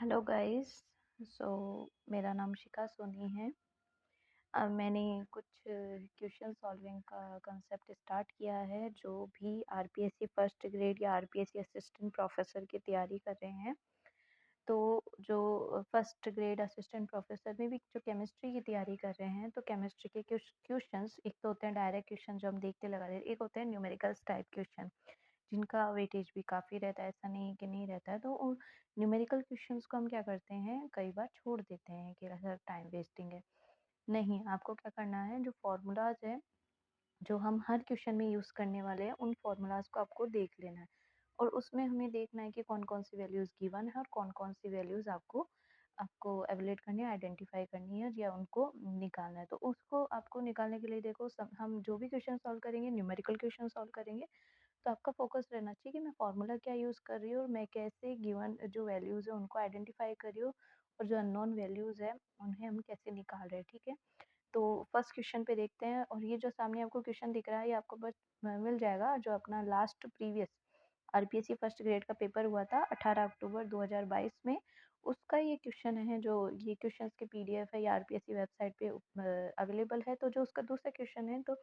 Hello guys. सो मेरा नाम शिखा सोनी है। अब मैंने कुछ क्वेश्चन सॉल्विंग का कंसेप्ट स्टार्ट किया है। जो भी आरपीएससी फर्स्ट ग्रेड या आरपीएससी असिस्टेंट प्रोफेसर की तैयारी कर रहे हैं, तो जो फर्स्ट ग्रेड असिस्टेंट प्रोफेसर में भी जो केमिस्ट्री की तैयारी कर रहे हैं, तो केमिस्ट्री के कुछ क्वेश्चंस, एक तो होते हैं डायरेक्ट क्वेश्चन जो हम देखते लगा रहे हैं, एक होते हैं न्यूमेरिकल्स टाइप क्वेश्चन जिनका वेटेज भी काफ़ी रहता है। ऐसा नहीं कि नहीं रहता है। तो न्यूमेरिकल क्वेश्चंस को हम क्या करते हैं, कई बार छोड़ देते हैं कि सर टाइम वेस्टिंग है। नहीं, आपको क्या करना है, जो फॉर्मूलाज है जो हम हर क्वेश्चन में यूज़ करने वाले हैं, उन फॉर्मूलाज को आपको देख लेना है। और उसमें हमें देखना है कि कौन कौन सी वैल्यूज़ गिवन है और कौन कौन सी वैल्यूज़ आपको आपको एवेलेट करनी है, आइडेंटिफाई करनी है या उनको निकालना है। तो उसको आपको निकालने के लिए देखो, हम जो भी क्वेश्चन सॉल्व करेंगे, न्यूमेरिकल क्वेश्चन सॉल्व करेंगे, तो आपका फोकस रहना चाहिए कि मैं फार्मूला क्या यूज़ कर रही हूँ और मैं कैसे गिवन जो वैल्यूज़ है उनको आइडेंटिफाई कर रही हूँ, और जो अननोन वैल्यूज़ है उन्हें हम कैसे निकाल रहे हैं। ठीक है, तो फर्स्ट क्वेश्चन पे देखते हैं। और ये जो सामने आपको क्वेश्चन दिख रहा है, ये आपको बस मिल जाएगा जो अपना last previous RPSC first grade का पेपर हुआ था 18 अक्टूबर 2022 में, उसका ये क्वेश्चन है। जो ये क्वेश्चन के पीडीएफ है या आरपीएससी वेबसाइट पे अवेलेबल है। तो जो उसका दूसरा क्वेश्चन है, तो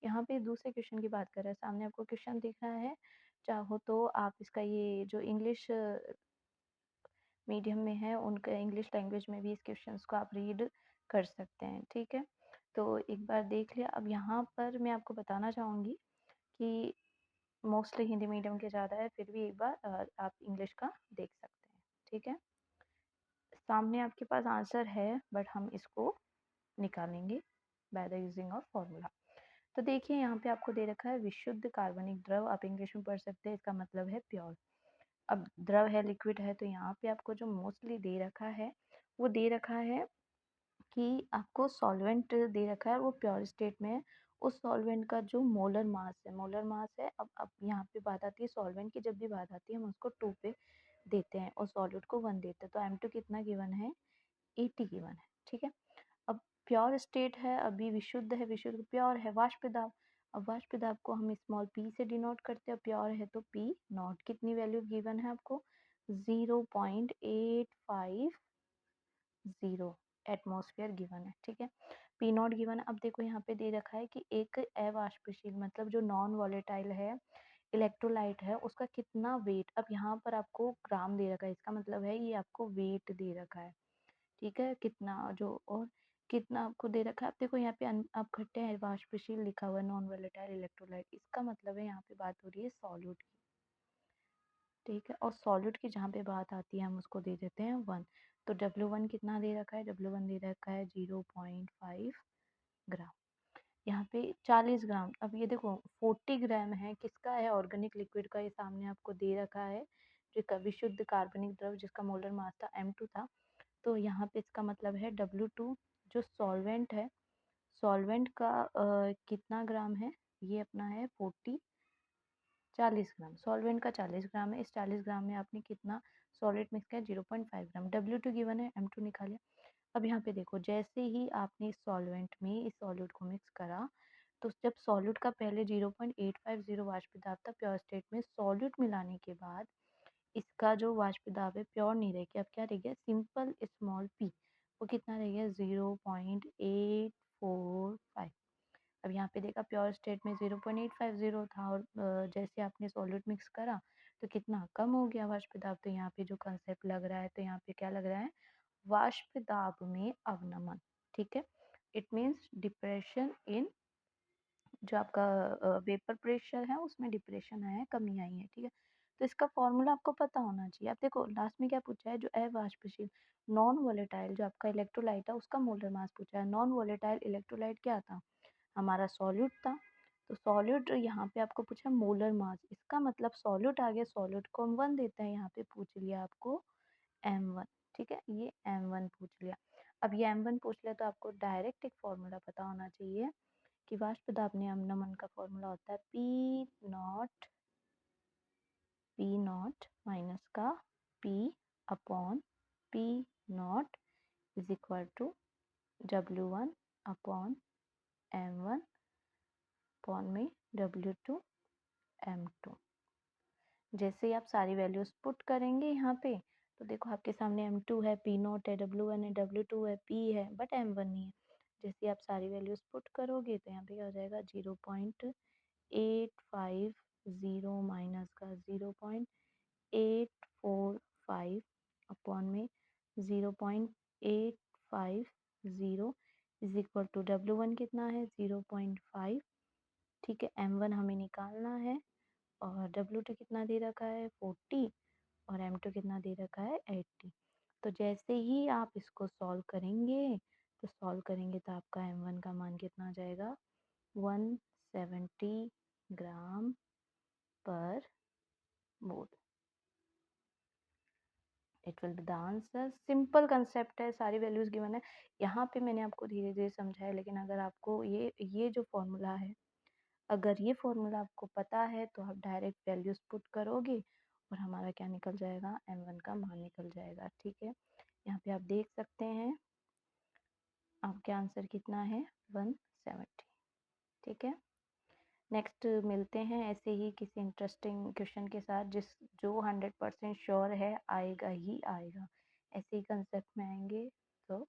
यहाँ पे दूसरे क्वेश्चन की बात कर रहे हैं। सामने आपको क्वेश्चन दिख रहा है, चाहो तो आप इसका ये जो इंग्लिश मीडियम में है उनका इंग्लिश लैंग्वेज में भी इस क्वेश्चंस को आप रीड कर सकते हैं। ठीक है, तो एक बार देख लिया। अब यहाँ पर मैं आपको बताना चाहूँगी कि मोस्टली हिंदी मीडियम के ज़्यादा है, फिर भी एक बार आप इंग्लिश का देख सकते हैं। ठीक है, सामने आपके पास आंसर है, बट हम इसको निकालेंगे by the using of formula. तो देखिए, यहाँ पे आपको दे रखा है विशुद्ध कार्बनिक द्रव, आप इंग्लिश में पढ़ सकते हैं, इसका मतलब है प्योर। अब द्रव है, लिक्विड है, तो यहाँ पे आपको जो मोस्टली दे रखा है, वो दे रखा है कि आपको सॉल्वेंट दे रखा है, वो प्योर स्टेट में है। उस सॉल्वेंट का जो मोलर मास है, अब यहाँ पे बात आती है सॉल्वेंट की। जब भी बात आती है हम उसको 2 पे देते हैं और सॉल्यूट को 1 देते हैं। तो M2 कितना गिवन है, 80 गिवन है। ठीक है, अब प्योर स्टेट है, अभी विशुद्ध है, विशुद्ध प्योर है। वाष्प दाब, अब वाष्प दाब को हम स्मॉल p से डिनोट करते हैं। प्योर है तो p नॉट कितनी वैल्यू गिवन है आपको, 0.850 एटमॉस्फेयर गिवन है। ठीक है, पी नॉट गिवन है। अब देखो यहाँ पे दे रखा है कि एक अवाष्पशील, मतलब जो नॉन वॉलेटाइल है, इलेक्ट्रोलाइट है, उसका कितना वेट। अब यहाँ पर आपको ग्राम दे रखा है, इसका मतलब है ये आपको वेट दे रखा है। ठीक है, कितना जो और कितना आपको दे रखा है। आप देखो यहाँ पे अपघट्य है, वाष्पशील लिखा हुआ है, नॉन वॉलेटाइल इलेक्ट्रोलाइट, इसका मतलब है यहाँ पे बात हो रही है सॉल्यूट की। ठीक है, और सॉलिड की जहाँ पे बात आती है हम उसको दे देते हैं 1। तो W1 कितना दे रखा है, W1 दे रखा है 0.5 ग्राम। यहाँ पे 40 ग्राम। अब ये देखो 40 ग्राम है, किसका है, ऑर्गेनिक लिक्विड का। ये सामने आपको दे रखा है, जो विशुद्ध कार्बनिक द्रव जिसका मोलर मास था M2 था। तो यहाँ पे इसका मतलब है W2 जो सॉल्वेंट है, सॉल्वेंट का कितना ग्राम है, ये अपना है 40 ग्राम। सॉल्वेंट का 40 ग्राम है। इस 40 ग्राम में आपने कितना सॉलिड मिक्स किया, 0.5 ग्राम। W2 गिवन है, M2 निकाले। अब यहाँ पे देखो, जैसे ही आपने इस सॉल्वेंट में इस सॉलिड को मिक्स करा, तो जब सॉलिड का पहले 0.850 वाष्प दाब था प्योर स्टेट में, सॉलिड मिलाने के बाद इसका जो वाष्प दाब है प्योर नहीं रह गया, अब क्या रह गया, सिंपल स्मॉल p। वो कितना रह गया, 0.845। अब यहाँ पे देखा प्योर स्टेट में 0.850 था, और जैसे आपने सॉलिड मिक्स करा तो कितना कम हो गया वाष्प दाब। तो यहाँ पे जो कंसेप्ट लग रहा है, तो यहाँ पे क्या लग रहा है, वाष्प दाब में अवनमन। ठीक है, इट मीन्स डिप्रेशन इन, जो आपका वेपर प्रेशर है उसमें डिप्रेशन आया है, कमी आई है। ठीक है, तो इसका फॉर्मूला आपको पता होना चाहिए। आप देखो लास्ट में क्या पूछा है, जो अवाष्पशील नॉन वोलेटाइल जो आपका इलेक्ट्रोलाइट है उसका मोलर मास पूछा है। नॉन वोलेटाइल इलेक्ट्रोलाइट क्या था, हमारा सॉल्यूट था। तो सॉल्यूट यहाँ पे आपको पूछा मोलर मास, इसका मतलब सॉल्यूट आ गया, सॉल्यूट को हम 1 देते हैं। यहाँ पे पूछ लिया आपको M1। ठीक है, ये M1 पूछ लिया। अब ये M1 पूछ लिया, तो आपको डायरेक्ट एक फॉर्मूला पता होना चाहिए कि वाष्प दाब में अवनमन का फॉर्मूला होता है P नॉट का P upon P naught is equal to W1 upon M1 upon में W2 M2। जैसे ही आप सारी वैल्यूज पुट करेंगे यहाँ पे, तो देखो आपके सामने M2 है, P0 है, W1 है, W2 है, P है, बट M1 नहीं है। जैसे आप सारी वैल्यूज़ पुट करोगे तो यहाँ पे क्या हो जाएगा, 0.850 माइनस का 0.845 अपॉन में 0.850 इज इक्वल टू W1 कितना है, 0.5। ठीक है, M1 हमें निकालना है और W2 कितना दे रखा है, 40, और M2 कितना दे रखा है, 80। तो जैसे ही आप इसको सॉल्व करेंगे तो आपका M1 का मान कितना आ जाएगा, 170 ग्राम पर mole. It will be the answer. Simple concept है, सारी वैल्यूज गिवन है। यहाँ पे मैंने आपको धीरे धीरे समझाया, लेकिन अगर आपको ये जो फॉर्मूला है, अगर ये फॉर्मूला आपको पता है तो आप डायरेक्ट वैल्यूज पुट करोगे और हमारा क्या निकल जाएगा, M1 का मान निकल जाएगा। ठीक है, यहाँ पे आप देख सकते हैं आपका आंसर कितना है, 170। ठीक है, नेक्स्ट मिलते हैं ऐसे ही किसी इंटरेस्टिंग क्वेश्चन के साथ, जो 100% श्योर है आएगा ही आएगा। ऐसे ही कंसेप्ट में आएंगे तो